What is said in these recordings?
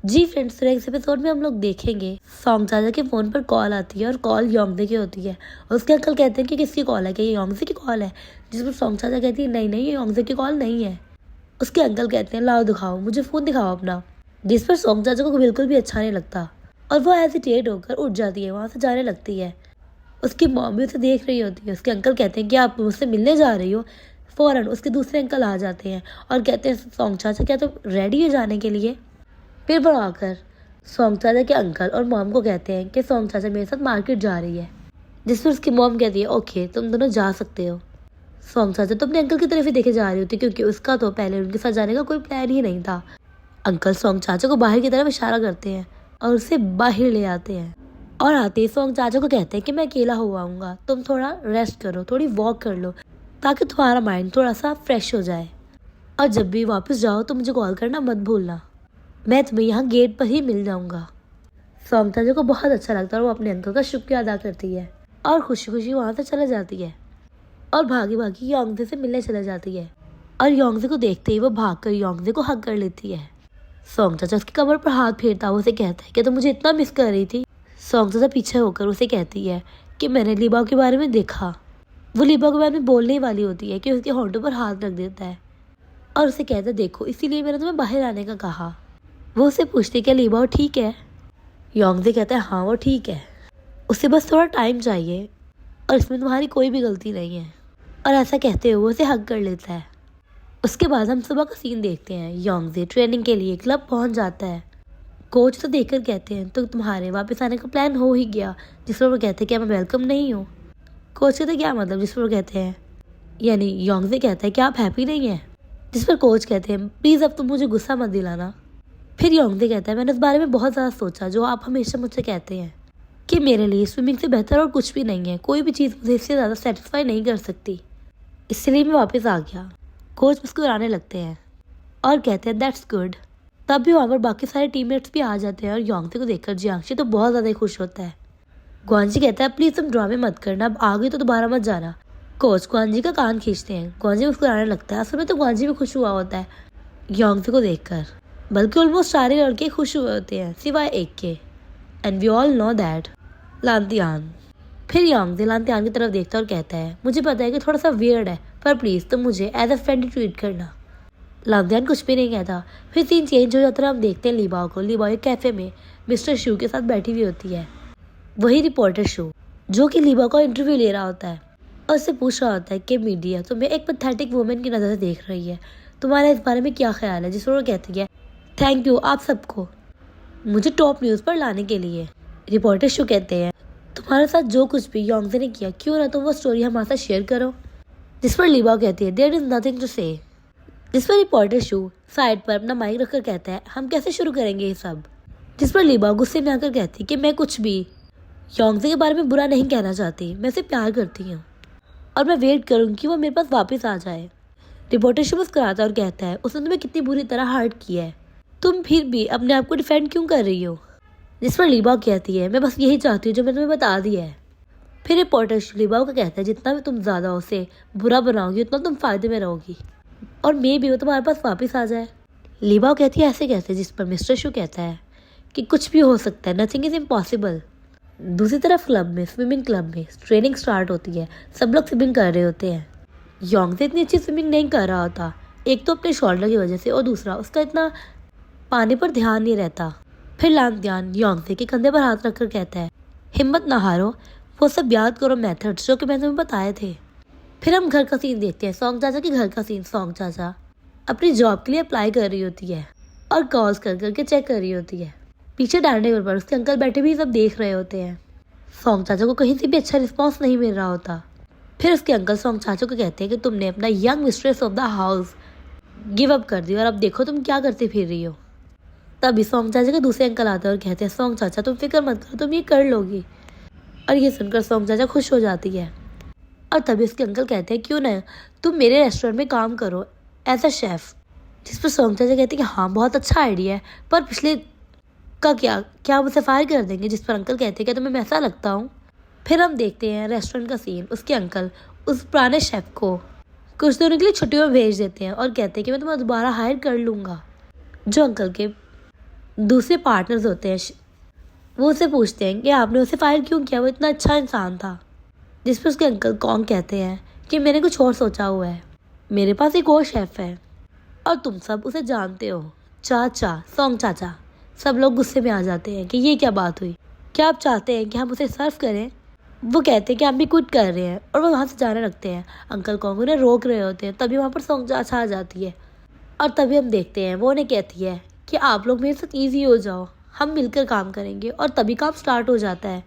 जी friends, तो next episode में हम लोग देखेंगे सॉन्ग चाचा के फोन पर कॉल आती है और कॉल योंगजे की होती है। उसके अंकल कहते हैं कि किसकी कॉल है, कि ये योंगजे की कॉल है। जिस पर सॉन्ग चाचा कहती है नहीं नहीं, ये योंगजे की कॉल नहीं है। उसके अंकल कहते हैं लाओ दिखाओ, मुझे फोन दिखाओ अपना। जिस पर सॉन्ग चाचा को बिल्कुल भी अच्छा नहीं लगता और वो हेजिटेट होकर उठ जाती है, वहाँ से जाने लगती है। उसकी मॉम भी उसे देख रही होती है। उसके अंकल कहते हैं कि आप मुझसे मिलने जा रही हो। फौरन उसके दूसरे अंकल आ जाते हैं और कहते हैं सॉन्ग चाचा क्या तुम रेडी हो जाने के लिए। फिर वो आकर सॉन्ग चाचा के अंकल और मॉम को कहते हैं कि सॉन्ग चाचा मेरे साथ मार्केट जा रही है। जिस पर उसकी मॉम कहती है ओके तुम दोनों जा सकते हो। सॉन्ग चाचा तो अपने अंकल की तरफ ही देखे जा रही होती क्योंकि उसका तो पहले उनके साथ जाने का कोई प्लान ही नहीं था। अंकल सॉन्ग चाचा को बाहर की तरफ इशारा करते हैं और उसे बाहर ले आते हैं और आते ही सॉन्ग चाचा को कहते हैं कि मैं अकेला हो आऊँगा, तुम थोड़ा रेस्ट करो, थोड़ी वॉक कर लो ताकि तुम्हारा माइंड थोड़ा सा फ्रेश हो जाए। और जब भी वापस जाओ तो मुझे कॉल करना मत भूलना, मैं तुम्हें यहाँ गेट पर ही मिल जाऊंगा। सॉन्ग चाचा को बहुत अच्छा लगता है और वो अपने अंकल का शुक्रिया अदा करती है और खुशी खुशी वहाँ से चले जाती है और भागी भागी योंगजे से मिलने चले जाती है। और योंगजे को देखते ही वो भागकर योंगजे को हग कर लेती है। सॉन्ग चाचा उसकी कमर पर हाथ फेरता हुआ उसे कहता है कि तुम मुझे इतना मिस कर रही थी। सॉन्ग चाचा पीछे होकर उसे कहती है कि मैंने लीबाओ के बारे में देखा। वो लीबाओ के बारे में बोलने ही वाली होती है कि उसके होंठों पर हाथ रख देता है और उसे कहता है देखो इसीलिए मैंने तुम्हें बाहर आने का कहा। वो उसे पूछती क्या लीबाओ ठीक है। योंगजे कहता है हाँ वो ठीक है, उसे बस थोड़ा टाइम चाहिए और इसमें तुम्हारी कोई भी गलती नहीं है। और ऐसा कहते हुए उसे हग कर लेता है। उसके बाद हम सुबह का सीन देखते हैं। योंगजे ट्रेनिंग के लिए क्लब पहुंच जाता है। कोच तो देखकर कहते हैं तो तुम्हारे वापस आने का प्लान हो ही गया। जिस पर वो कहते हैं क्या मैं वेलकम नहीं हूँ। कोच कहते क्या मतलब, जिस पर वो कहते हैं यानी योंगजे कहता है कि आप हैप्पी नहीं हैं। जिस पर कोच कहते हैं प्लीज़ अब तुम मुझे गुस्सा मत दिलाना। फिर योंगजे कहता है मैंने इस बारे में बहुत ज़्यादा सोचा, जो आप हमेशा मुझसे कहते हैं कि मेरे लिए स्विमिंग से बेहतर और कुछ भी नहीं है, कोई भी चीज़ मुझे इससे ज़्यादा सेटिस्फाई नहीं कर सकती, इसलिए मैं वापस आ गया। कोच मुस्कुराने लगते हैं और कहते हैं दैट्स गुड। तब भी वहाँ पर बाकी सारे टीममेट्स भी आ जाते हैं और योंगजे को देखकर जियांगशी तो बहुत ज़्यादा खुश होता है। ग्वानजी कहता है प्लीज़ तुम ड्रामे मत करना, अब आ गई तो दोबारा मत जाना। कोच ग्वानजी का कान खींचते हैं। ग्वानजी मुस्कुराने लगता है। असल में तो ग्वानजी भी खुश हुआ होता है योंगजे को देखकर, बल्कि ऑलमोस्ट सारे लड़के खुश हुए होते हैं सिवाय एक के। And we all know that Lantian. फिर योंगजे लांतियान की तरफ देखता है और कहता है मुझे पता है कि थोड़ा सा वियर्ड है पर प्लीज़ तुम मुझे एज अ फ्रेंड ट्रीट करना। लांतियान कुछ भी नहीं कहता। फिर सीन चेंज हो जाता है। हम देखते हैं लीबाओ को। लीबाओ एक कैफ़े में मिस्टर शू के साथ बैठी हुई होती है, वही रिपोर्टर शू जो कि लीबाओ का इंटरव्यू ले रहा होता है और उससे पूछ रहा होता है कि मीडिया तुम्हें एक पैथेटिक वुमेन की नज़र से देख रही है, तुम्हारा इस बारे में क्या ख्याल है। जिस पर वो कहती है थैंक यू आप सबको मुझे टॉप न्यूज़ पर लाने के लिए। रिपोर्टर शू कहते हैं तुम्हारे साथ जो कुछ भी योंगजे ने किया, क्यों ना तुम वो स्टोरी हमारे साथ शेयर करो। जिस पर लीबाओ कहती है देयर इज नथिंग टू से। जिस पर रिपोर्टर शू साइड पर अपना माइक रखकर कहता है हम कैसे शुरू करेंगे ये सब। जिस पर लीबाओ गुस्से में आकर कहती है कि मैं कुछ भी योंगजे के बारे में बुरा नहीं कहना चाहती, मैं उसे प्यार करती हूँ और मैं वेट करूँगी कि वो मेरे पास वापस आ जाए। रिपोर्टर शू मुस्कुराता और कहता है उसने तुम्हें कितनी बुरी तरह हर्ट किया है, तुम फिर भी अपने आप को डिफेंड क्यों कर रही हो। जिस पर लीबाओ कहती है मैं बस यही चाहती हूँ जो मैंने तुम्हें बता दिया है। फिर रिपोर्टर शू लीबाओ को कहता है जितना भी तुम ज़्यादा उसे बुरा बनाओगी उतना तुम फायदे में रहोगी और मे भी वो तुम्हारे पास वापस आ जाए। लीबाओ कहती है ऐसे कैसे। जिस पर मिस्टर शू कहता है कि कुछ भी हो सकता है, नथिंग इज इम्पॉसिबल। दूसरी तरफ क्लब में स्विमिंग क्लब में ट्रेनिंग स्टार्ट होती है। सब लोग स्विमिंग कर रहे होते हैं। योंगजे इतनी अच्छी स्विमिंग नहीं कर रहा होता, एक तो अपने शोल्डर की वजह से और दूसरा उसका इतना पानी पर ध्यान नहीं रहता। फिर लांतियान योंगजे के कंधे पर हाथ रखकर कहता है हिम्मत ना हारो, वो सब याद करो मेथड्स जो कि मैंने तुम्हें बताए थे। फिर हम घर का सीन देखते हैं। सॉन्ग चाचा के घर का सीन। सॉन्ग चाचा अपनी जॉब के लिए अप्लाई कर रही होती है और कॉल्स कर करके चेक कर रही होती है। पीछे डाइनिंग टेबल पर उसके अंकल बैठे भी सब देख रहे होते हैं। सॉन्ग चाचा को कहीं से भी अच्छा रिस्पॉन्स नहीं मिल रहा होता। फिर उसके अंकल सॉन्ग चाचा को कहते हैं कि तुमने अपना young mistress of the house give up कर दिया और अब देखो तुम क्या करती फिर रही हो। तभी सॉन्ग चाचा के दूसरे अंकल आते हैं और कहते हैं सॉन्ग चाचा तुम फिक्र मत करो, तुम ये कर लोगी। और ये सुनकर सॉन्ग चाचा खुश हो जाती है। और तभी उसके अंकल कहते हैं क्यों ना तुम मेरे रेस्टोरेंट में काम करो एज अ शेफ़। जिस पर सॉन्ग चाचा कहते हैं कि हाँ बहुत अच्छा आइडिया है, पर पिछले का क्या हम उसे फायर कर देंगे। जिस पर अंकल कहते हैं क्या तुम्हें ऐसा लगता हूँ। फिर हम देखते हैं रेस्टोरेंट का सीन। उसके अंकल उस पुराने शेफ़ को कुछ दिनों के लिए छुट्टियों में भेज देते हैं और कहते हैं कि मैं तुम्हें दोबारा हायर कर लूँगा। जो अंकल के दूसरे पार्टनर्स होते हैं, वो उससे पूछते हैं कि आपने उसे फायर क्यों किया, वो इतना अच्छा इंसान था। जिस पर उसके अंकल कॉन्ग कहते हैं कि मैंने कुछ और सोचा हुआ है, मेरे पास एक और शेफ़ है और तुम सब उसे जानते हो, चाचा, सॉन्ग चाचा। सब लोग गुस्से में आ जाते हैं कि ये क्या बात हुई, क्या आप चाहते हैं कि हम उसे सर्व करें। वो कहते हैं कि हम भी क्विट कर रहे हैं और वो वहाँ से जाने लगते हैं। अंकल कॉन्ग उन्हें रोक रहे होते हैं, तभी वहाँ पर सॉन्ग चाचा आ जाती है और तभी हम देखते हैं वो उन्हें कहती है कि आप लोग मेरे साथ ईजी हो जाओ, हम मिलकर काम करेंगे। और तभी काम स्टार्ट हो जाता है।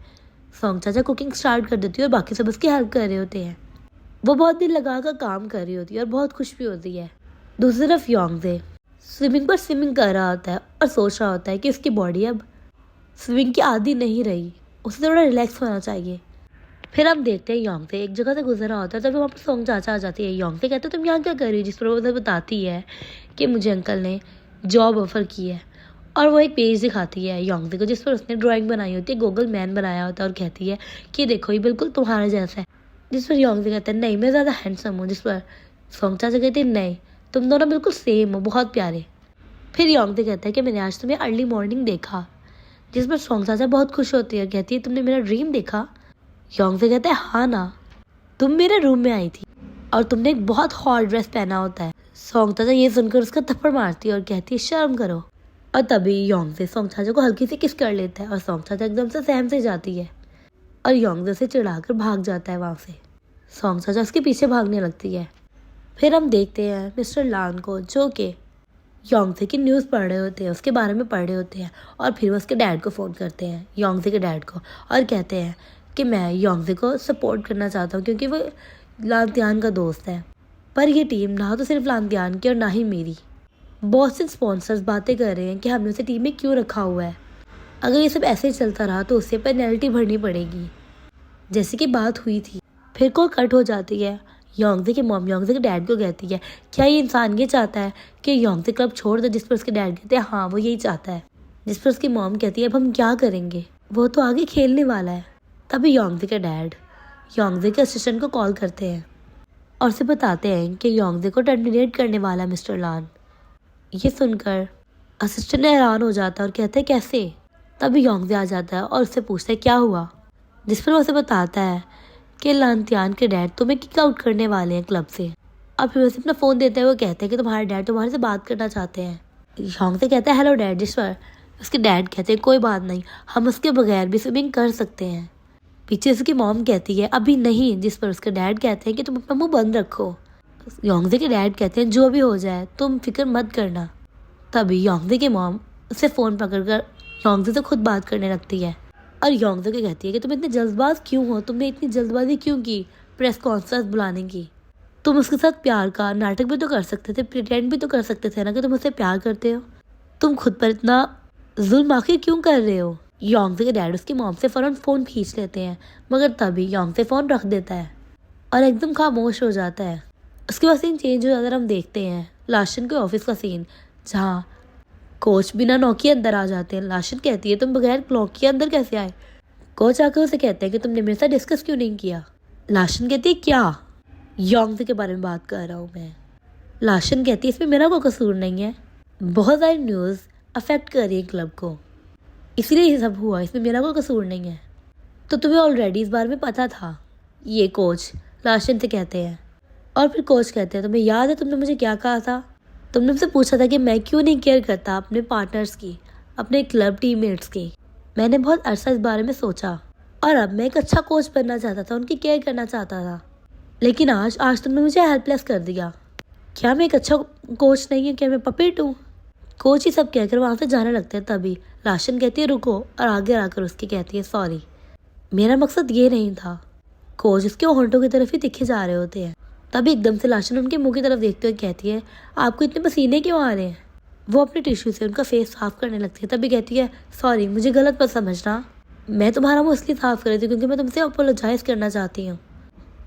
सॉन्ग चाचा कुकिंग स्टार्ट कर देती है और बाकी सब उसकी हेल्प कर रहे होते हैं। वो बहुत दिल लगा कर काम कर रही होती है और बहुत खुश भी होती है। दूसरी तरफ योंगजे स्विमिंग पर स्विमिंग कर रहा होता है और सोच रहा होता है कि उसकी बॉडी अब स्विमिंग की आदी नहीं रही, उसे थोड़ा रिलैक्स होना चाहिए। फिर हम देखते हैं योंगजे एक जगह से गुजर रहा होता है, तभी वहाँ पर सॉन्ग चाचा आ जाती है। योंगजे कहते हैं तुम यहाँ क्या कर रही हो, जिस पर वो उसे बताती है कि मुझे अंकल ने जॉब ऑफर की है। और वो एक पेज दिखाती है योंगजे को, जिस पर उसने ड्राइंग बनाई होती है, गूगल मैन बनाया होता है और कहती है कि देखो ये बिल्कुल तुम्हारे जैसा है। जिस पर योंगजे कहता है नहीं मैं ज़्यादा हैंडसम हूँ। जिस पर सॉन्ग चाचा कहते हैं नहीं तुम दोनों बिल्कुल सेम हो, बहुत प्यारे। फिर योंगजे कहता है कि मैंने आज तुम्हें अर्ली मॉर्निंग देखा। जिस पर सॉन्ग चाचा बहुत खुश होती है, कहती है तुमने मेरा ड्रीम देखा। योंगजे कहता है हाँ ना, तुम मेरे रूम में आई थी और तुमने एक बहुत हॉट ड्रेस पहना होता है। सॉन्ग चाचा ये सुनकर उसका थप्पड़ मारती है और कहती है शर्म करो। और तभी योंगजे सॉन्ग चाचा को हल्की सी किस कर लेता है और सॉन्ग चाचा एकदम से सहम से जाती है और योंगजे से चिढ़ाकर भाग जाता है वहाँ से। सॉन्ग चाचा उसके पीछे भागने लगती है। फिर हम देखते हैं मिस्टर लान को, जो कि योंगजे की न्यूज़ पढ़ रहे होते हैं, उसके बारे में पढ़ रहे होते हैं। और फिर वो उसके डैड को फ़ोन करते हैं, योंगजे के डैड को, और कहते हैं कि मैं योंगजे को सपोर्ट करना चाहता हूँ क्योंकि वो लांतियान का दोस्त है। पर ये टीम ना तो सिर्फ लांतियान की और ना ही मेरी। बहुत से स्पॉन्सर्स बातें कर रहे हैं कि हमने उसे टीम में क्यों रखा हुआ है। अगर ये सब ऐसे ही चलता रहा तो उसे पेनल्टी भरनी पड़ेगी, जैसे कि बात हुई थी। फिर कॉल कट हो जाती है। योंगजे की मॉम योंगजे के डैड को कहती है क्या ये इंसान ये चाहता है कि योंगजे क्लब छोड़ दे। जिस पर उसके डैड कहते हैं हाँ वो यही चाहता है। जिस पर उसकी मॉम कहती है अब हम क्या करेंगे, वो तो आगे खेलने वाला है। तभी योंगजे के डैड योंगजे के असिस्टेंट को कॉल करते हैं और उसे बताते हैं कि योंगजे को टर्मिनेट करने वाला है मिस्टर लान। ये सुनकर असिस्टेंट हैरान हो जाता है और कहता है कैसे। तभी योंगजे आ जाता है और उससे पूछता है क्या हुआ। जिस पर वो उसे बताता है कि लांतियान के डैड तुम्हें किक आउट करने वाले हैं क्लब से। और फिर उसे अपना फ़ोन देते हुए कहते हैं कि तुम्हारे डैड तुम्हारे से बात करना चाहते हैं। योंगजे कहता है हेलो डैड। जिस पर उसके डैड कहते हैं कोई बात नहीं, हम उसके बगैर भी स्विमिंग कर सकते हैं। पीछे उसकी मॉम कहती है अभी नहीं। जिस पर उसके डैड कहते हैं कि तुम अपना मुंह बंद रखो। योंगजे के डैड कहते हैं जो भी हो जाए तुम फिक्र मत करना। तभी योंगजे की मॉम उसे फ़ोन पकड़कर योंगजे से खुद बात करने लगती है और योंगजे को कहती है कि तुम इतने जल्दबाज क्यों हो, तुमने इतनी जल्दबाजी क्यों की प्रेस कॉन्फ्रेंस बुलाने की। तुम उसके साथ प्यार का नाटक भी तो कर सकते थे, प्रिटेंड भी तो कर सकते थे ना कि तुम उससे प्यार करते हो। तुम खुद पर इतना जुल्म आखिर क्यों कर रहे हो। योंगजे के डैड उसकी मॉम से फ़ौरन फ़ोन खींच लेते हैं, मगर तभी योंगजे फ़ोन रख देता है और एकदम खामोश हो जाता है। उसके बाद सीन चेंज हो जाता है। हम देखते हैं लाशन के ऑफिस का सीन, जहाँ कोच बिना नौकरी अंदर आ जाते हैं। लाशन कहती है तुम बगैर क्लॉक के अंदर कैसे आए। कोच आकर उसे कहते हैं कि तुमने मेरे साथ डिस्कस क्यों नहीं किया। लाशन कहती है क्या, योंगजे के बारे में बात कर रहा हूँ मैं। लाशन कहती है इसमें मेरा कोई कसूर नहीं है, बहुत सारी न्यूज़ अफेक्ट कर रही है क्लब को, इसीलिए ये सब हुआ, इसमें मेरा कोई कसूर नहीं है। तो तुम्हें ऑलरेडी इस बारे में पता था। ये कोच लाशन से कहते हैं। और फिर कोच कहते हैं तुम्हें याद है तुमने मुझे क्या कहा था। तुमने मुझसे पूछा था कि मैं क्यों नहीं केयर करता अपने पार्टनर्स की, अपने क्लब टीममेट्स की। मैंने बहुत अरसा इस बारे में सोचा और अब मैं एक अच्छा कोच बनना चाहता था, उनकी केयर करना चाहता था। लेकिन आज तुमने मुझे हेल्पलेस कर दिया। क्या मैं एक अच्छा कोच नहीं हूँ, क्या मैं पपेट हूँ। कोच ही सब कहकर वहाँ से जाने लगते हैं। तभी लाशन कहती है रुको और आगे आकर उसकी कहती है सॉरी, मेरा मकसद ये नहीं था। कोच उसके होंठों की तरफ ही दिखे जा रहे होते हैं। तभी एकदम से लाशन उनके मुंह की तरफ देखते हुए कहती है आपको इतने पसीने क्यों आ रहे हैं। वो अपने टिश्यू से उनका फेस साफ करने लगती है। तभी कहती है सॉरी मुझे गलत मत समझना, मैं तुम्हारा मुंह इसलिए साफ कर रही थी क्योंकि मैं तुमसे अपोलोजाइज करना चाहती हूँ।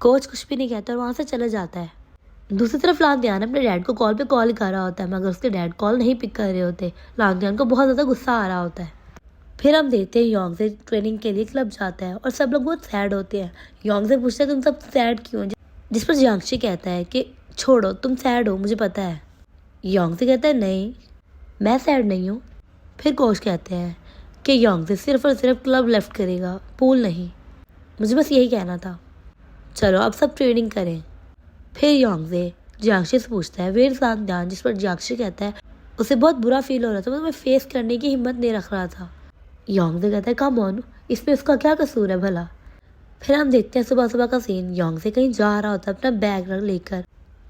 कोच कुछ भी नहीं कहता और वहाँ से चला जाता है। दूसरी तरफ लांतियान अपने डैड को कॉल पे कॉल कर रहा होता है, मगर उसके डैड कॉल नहीं पिक कर रहे होते। लांतियान को बहुत ज़्यादा गुस्सा आ रहा होता है। फिर हम देखते हैं योंगजे ट्रेनिंग के लिए क्लब जाता है और सब लोग बहुत सैड होते हैं। योंगजे पूछते हैं तुम सब सैड क्यों, जिस पर जियांगशी कहता है कि छोड़ो तुम सैड हो मुझे पता है। योंगजे कहता है नहीं मैं सैड नहीं हूँ, फिर कोच कहते हैं कि योंगजे सिर्फ और सिर्फ क्लब लेफ्ट करेगा, पूल नहीं। मुझे बस यही कहना था, चलो अब सब ट्रेनिंग करें। फिर योंगजे जियांगशी से पूछता है वेर ध्यान, जिस पर जियांगशी कहता है उसे बहुत बुरा फील हो रहा था, वो तुम्हें फेस करने की हिम्मत नहीं रख रहा था। योंगजे कहता है कम ऑन, इसमें उसका क्या कसूर है भला। फिर हम देखते हैं सुबह सुबह का सीन, योंगजे कहीं जा रहा होता है अपना बैग रख लेकर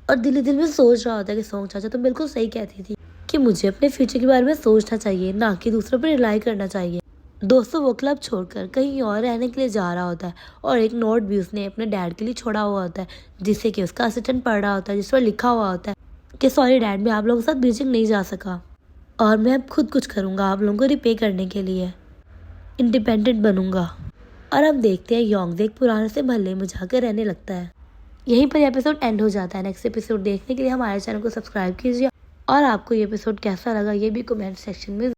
और दिल ही दिल में सोच रहा होता है कि सोंग चाचा तुम बिल्कुल सही कहती थी कि मुझे अपने फ्यूचर के बारे में सोचना चाहिए, ना कि दूसरों पर रिलाई करना चाहिए। दोस्तों वो क्लब छोड़कर कहीं और रहने के लिए जा रहा होता है और एक नोट भी उसने अपने डैड के लिए छोड़ा हुआ होता है, जिससे कि उसका असिस्टेंट पढ़ रहा होता है, जिस पर लिखा हुआ होता है कि सॉरी डैड, मैं आप लोगों के साथ बीजिंग नहीं जा सका और मैं अब खुद कुछ करूँगा आप लोगों को रिपे करने के लिए, इंडिपेंडेंट बनूंगा। और हम देखते हैं योंगजे एक पुराने से मोहल्ले में जाकर रहने लगता है। यहीं पर एपिसोड एंड हो जाता है। नेक्स्ट एपिसोड देखने के लिए हमारे चैनल को सब्सक्राइब कीजिए और आपको ये एपिसोड कैसा लगा ये भी कमेंट सेक्शन में